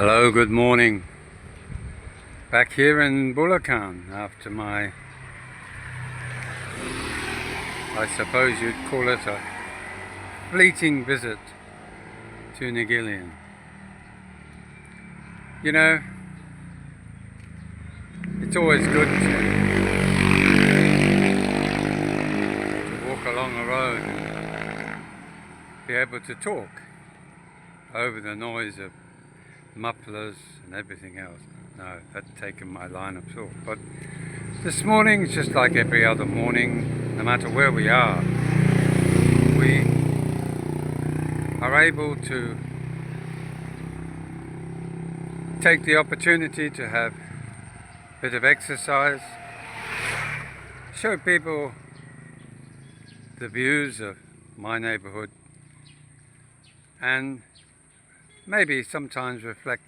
Hello, good morning. Back here in Bulacan after my, I suppose you'd call it a fleeting visit to Naguillian. You know, it's always good to walk along a road and be able to talk over the noise of mufflers and everything else. No, that's taken my line of thought. But this morning, just like every other morning, no matter where we are able to take the opportunity to have a bit of exercise, show people the views of my neighborhood, and maybe sometimes reflect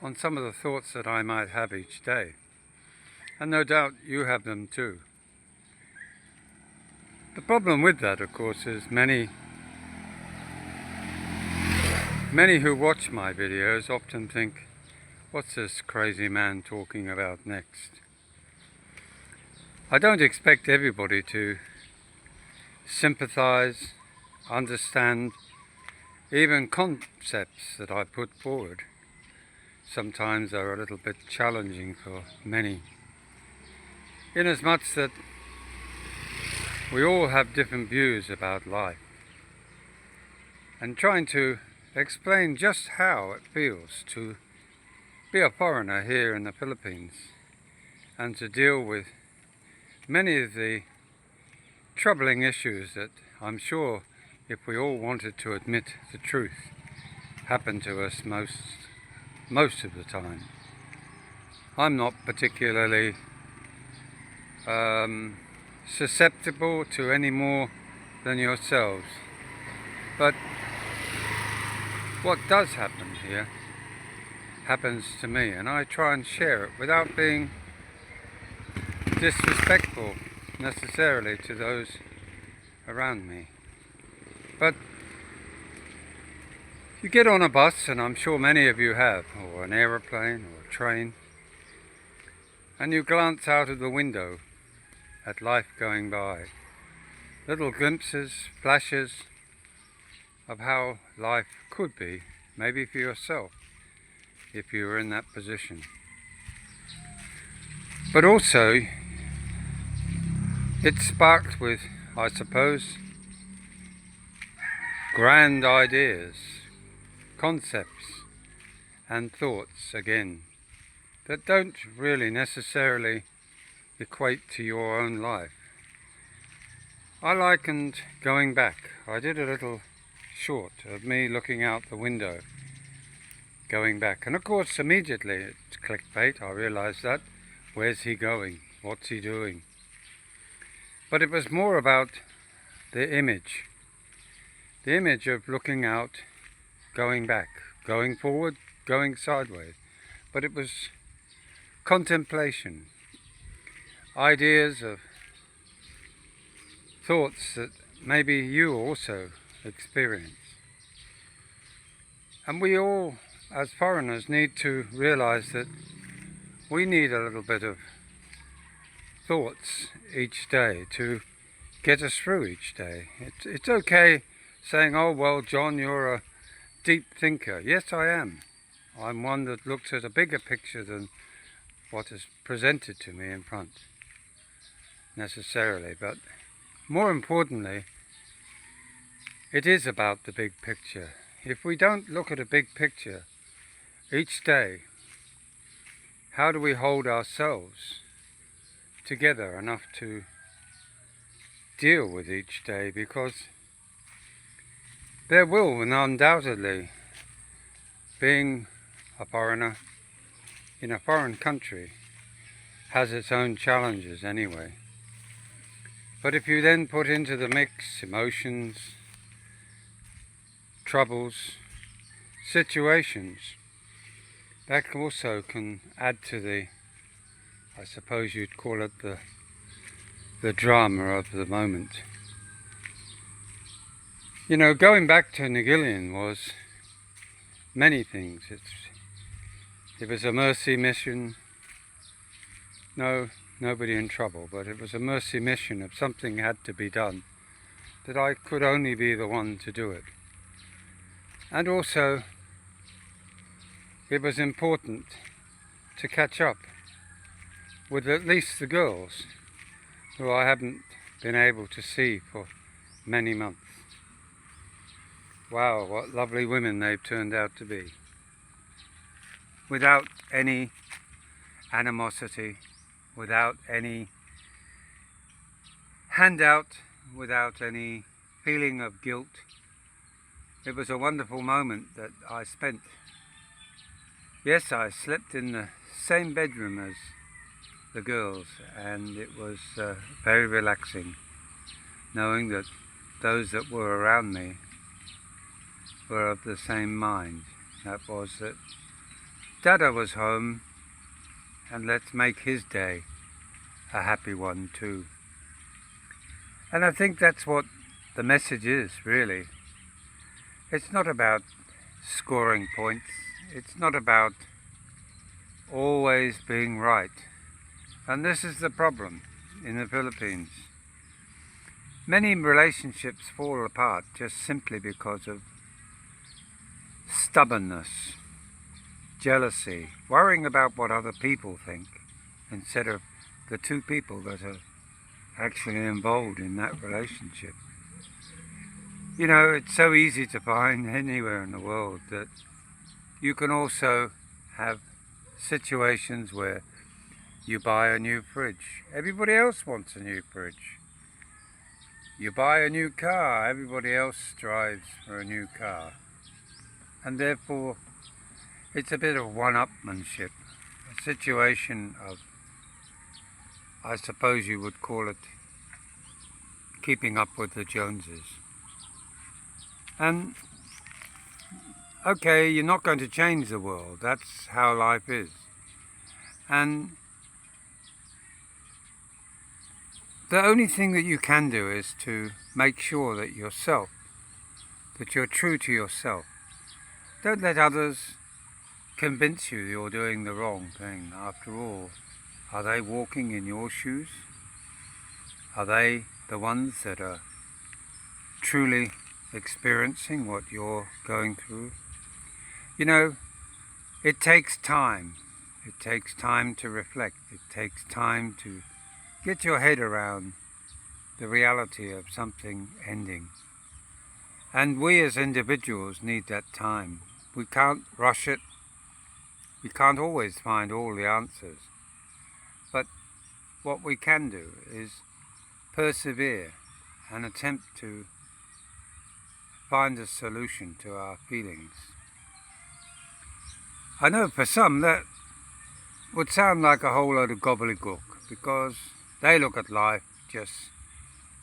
on some of the thoughts that I might have each day. And no doubt you have them too. The problem with that, of course, is many who watch my videos often think, what's this crazy man talking about next? I don't expect everybody to sympathize, understand, even concepts that I put forward. Sometimes are a little bit challenging for many, inasmuch that we all have different views about life, and trying to explain just how it feels to be a foreigner here in the Philippines and to deal with many of the troubling issues that I'm sure, if we all wanted to admit the truth, happen to us most of the time. I'm not particularly susceptible to any more than yourselves, but what does happen here happens to me, and I try and share it without being disrespectful necessarily to those around me. But you get on a bus, and I'm sure many of you have, or an aeroplane or a train, and you glance out of the window at life going by. Little glimpses, flashes of how life could be, maybe for yourself, if you were in that position. But also, it's sparked with, I suppose, grand ideas, concepts and thoughts again that don't really necessarily equate to your own life. I likened going back. I did a little short of me looking out the window, going back, and of course immediately it's clickbait. I realized that. Where's he going? What's he doing? But it was more about the image of looking out, going back, going forward, going sideways. But it was contemplation, ideas of thoughts that maybe you also experience. And we all, as foreigners, need to realize that we need a little bit of thoughts each day to get us through each day. It's okay saying, oh well, John, you're a deep thinker. Yes, I am. I'm one that looks at a bigger picture than what is presented to me in front, necessarily. But more importantly, it is about the big picture. If we don't look at a big picture each day, how do we hold ourselves together enough to deal with each day? Because there will, and undoubtedly, being a foreigner in a foreign country has its own challenges anyway. But if you then put into the mix emotions, troubles, situations, that also can add to the, I suppose you'd call it the drama of the moment. You know, going back to Naguillian was many things. It was a mercy mission. No, nobody in trouble, but it was a mercy mission of something had to be done, that I could only be the one to do it. And also, it was important to catch up with at least the girls, who I haven't been able to see for many months. Wow, what lovely women they've turned out to be. Without any animosity, without any handout, without any feeling of guilt. It was a wonderful moment that I spent. Yes, I slept in the same bedroom as the girls, and it was very relaxing, knowing that those that were around me were of the same mind. That was that Dada was home, and let's make his day a happy one too. And I think that's what the message is, really. It's not about scoring points. It's not about always being right. And this is the problem in the Philippines. Many relationships fall apart just simply because of stubbornness, jealousy, worrying about what other people think, instead of the two people that are actually involved in that relationship. You know, it's so easy to find anywhere in the world that you can also have situations where you buy a new fridge. Everybody else wants a new fridge. You buy a new car. Everybody else strives for a new car. And therefore, it's a bit of one-upmanship, a situation of, I suppose you would call it, keeping up with the Joneses. And, okay, you're not going to change the world. That's how life is. And the only thing that you can do is to make sure that yourself, that you're true to yourself. Don't let others convince you you're doing the wrong thing. After all, are they walking in your shoes? Are they the ones that are truly experiencing what you're going through? You know, it takes time. It takes time to reflect. It takes time to get your head around the reality of something ending. And we as individuals need that time. We can't rush it. We can't always find all the answers. But what we can do is persevere and attempt to find a solution to our feelings. I know for some that would sound like a whole load of gobbledygook, because they look at life just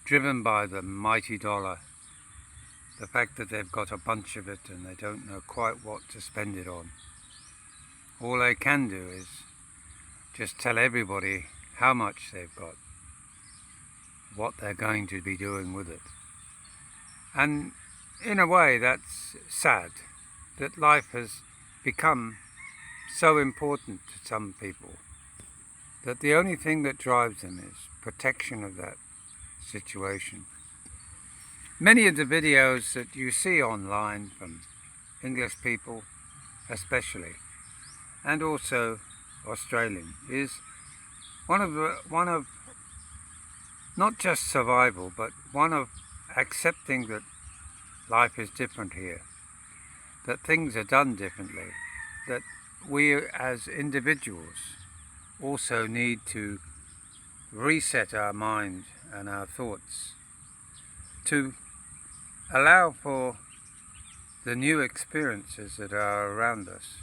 driven by the mighty dollar, the fact that they've got a bunch of it and they don't know quite what to spend it on. All they can do is just tell everybody how much they've got, what they're going to be doing with it. And in a way, that's sad, that life has become so important to some people that the only thing that drives them is protection of that situation. Many of the videos that you see online from English people especially, and also Australian, is one of not just survival, but one of accepting that life is different here, that things are done differently, that we as individuals also need to reset our mind and our thoughts to allow for the new experiences that are around us.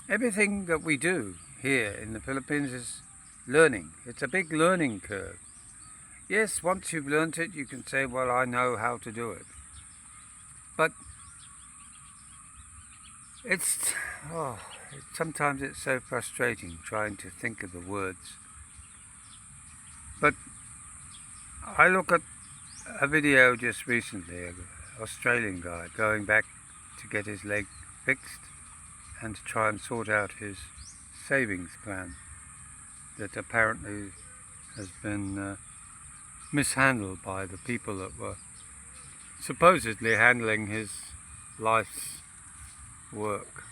Everything that we do here in the Philippines is learning. It's a big learning curve. Yes, once you've learnt it, you can say, well, I know how to do it. But sometimes it's so frustrating trying to think of the words. But I look at a video just recently, an Australian guy going back to get his leg fixed, and to try and sort out his savings plan that apparently has been mishandled by the people that were supposedly handling his life's work.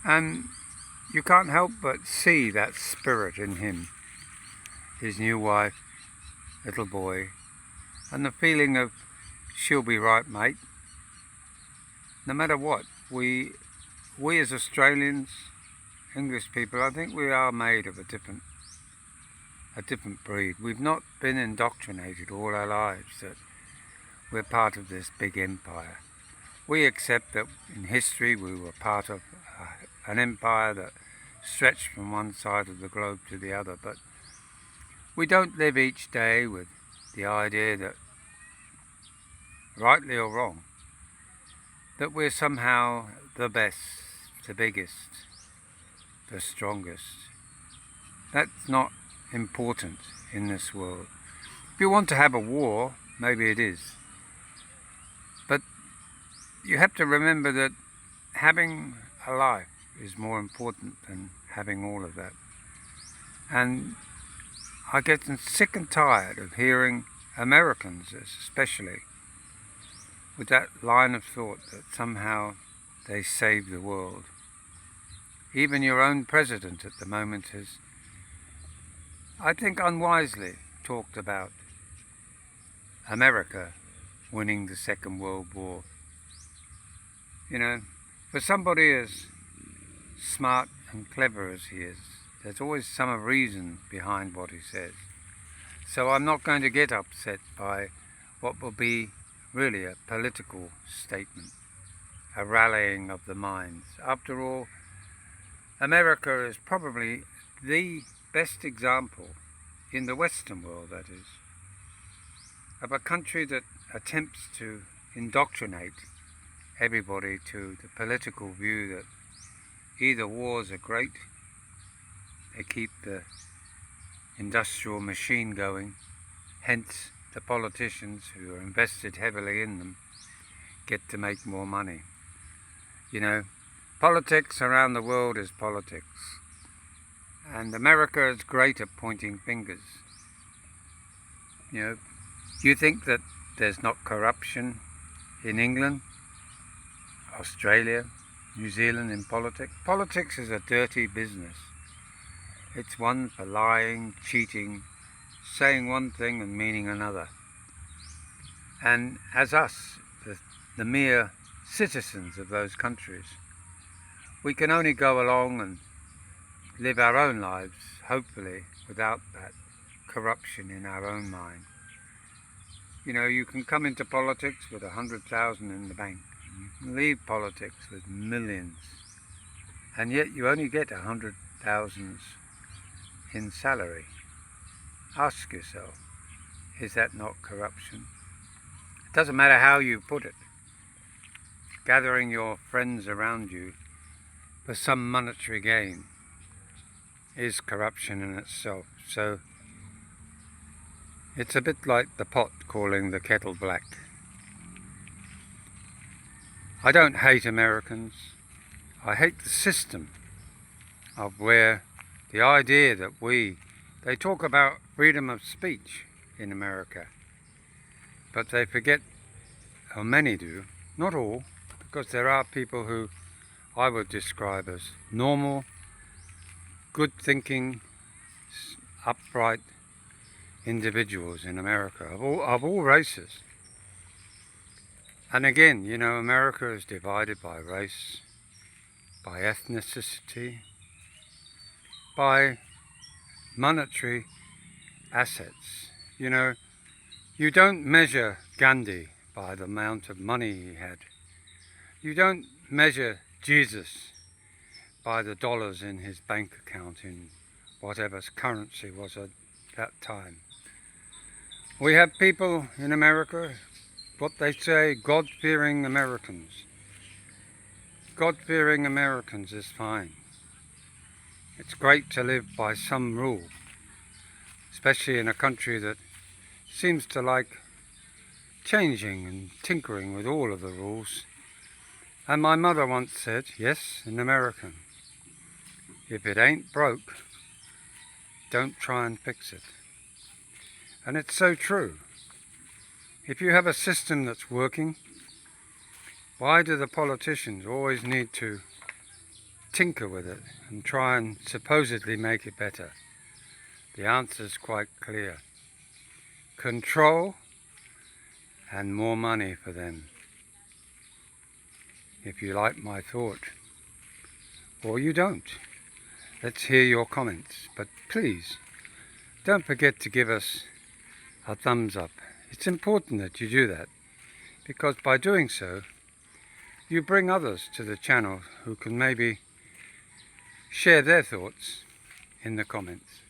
And you can't help but see that spirit in him, his new wife, little boy, and the feeling of, she'll be right, mate. No matter what, we as Australians, English people, I think we are made of a different breed. We've not been indoctrinated all our lives that we're part of this big empire. We accept that in history we were part of an empire that stretched from one side of the globe to the other, but we don't live each day with the idea that, rightly or wrong, that we're somehow the best, the biggest, the strongest. That's not important in this world. If you want to have a war, maybe it is. But you have to remember that having a life is more important than having all of that. And I get sick and tired of hearing Americans especially with that line of thought that somehow they save the world. Even your own president at the moment has, I think unwisely, talked about America winning the Second World War. You know, for somebody as smart and clever as he is, there's always some reason behind what he says. So I'm not going to get upset by what will be really a political statement, a rallying of the minds. After all, America is probably the best example in the Western world, that is, of a country that attempts to indoctrinate everybody to the political view that either wars are great, they keep the industrial machine going, hence the politicians who are invested heavily in them get to make more money. You know, politics around the world is politics, and America is great at pointing fingers. You know, do you think that there's not corruption in England, Australia, New Zealand in politics? Politics is a dirty business. It's one for lying, cheating, saying one thing and meaning another. And as us, the mere citizens of those countries, we can only go along and live our own lives, hopefully, without that corruption in our own mind. You know, you can come into politics with 100,000 in the bank. You can leave politics with millions. And yet you only get 100,000 in salary. Ask yourself, is that not corruption? It doesn't matter how you put it. Gathering your friends around you for some monetary gain is corruption in itself. So it's a bit like the pot calling the kettle black. I don't hate Americans. I hate the system of where the idea that they talk about freedom of speech in America, but they forget, or many do, not all, because there are people who I would describe as normal, good-thinking, upright individuals in America, of all races. And again, you know, America is divided by race, by ethnicity, by monetary assets. You know, you don't measure Gandhi by the amount of money he had. You don't measure Jesus by the dollars in his bank account in whatever currency was at that time. We have people in America, what they say, God-fearing Americans. God-fearing Americans is fine. It's great to live by some rule, especially in a country that seems to like changing and tinkering with all of the rules. And my mother once said, yes, in American, if it ain't broke, don't try and fix it. And it's so true. If you have a system that's working, why do the politicians always need to tinker with it and try and supposedly make it better? The answer is quite clear. Control and more money for them. If you like my thought, or you don't, let's hear your comments. But please, don't forget to give us a thumbs up. It's important that you do that, because by doing so, you bring others to the channel who can maybe share their thoughts in the comments.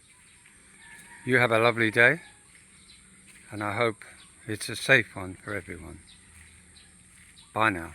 You have a lovely day, and I hope it's a safe one for everyone. Bye now.